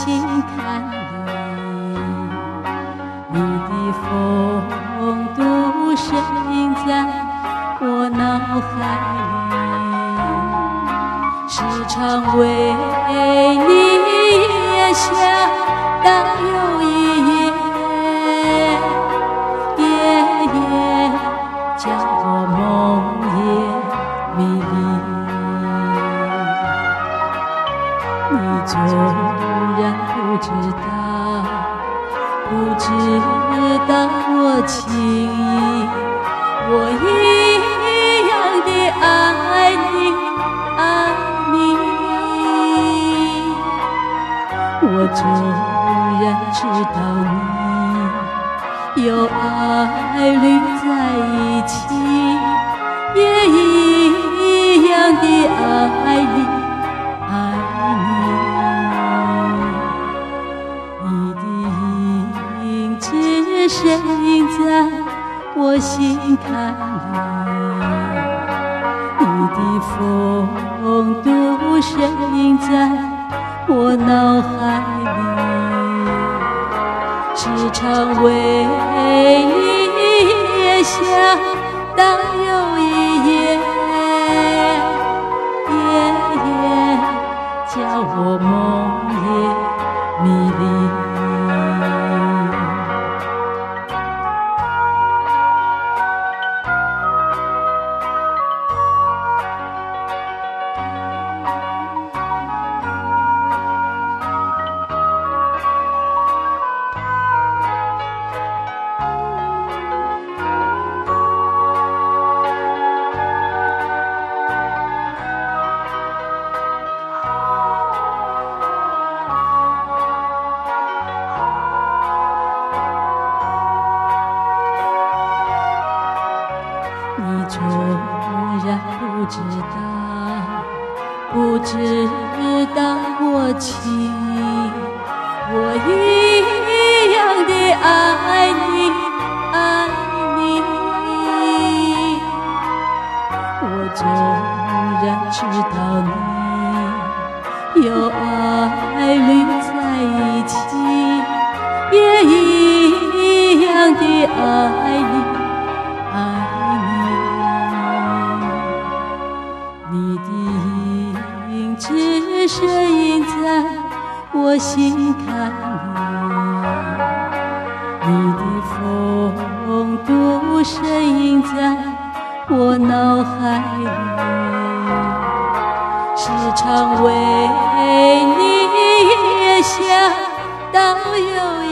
心坎里，你的风度声音在我脑海里，时常为你夜下当又一夜，夜夜叫我梦也迷离。你纵然不知道，不知道我情意，我一样的爱你，爱你。我纵然知道你有爱侣在一起，也一样的爱你，爱你。你的影子身影在我心坎里，你的风度身影在我脑海里，时常为你夜下当又一夜，夜夜叫我梦也迷离。你纵然不知道，不知道我情意，我一样的爱你，爱你。我纵然知道你有爱侣在一起，也一样的爱你，爱你。你的影子身影在我心坎里，你的风度身影在我脑海里，时常为你夜下当又一夜。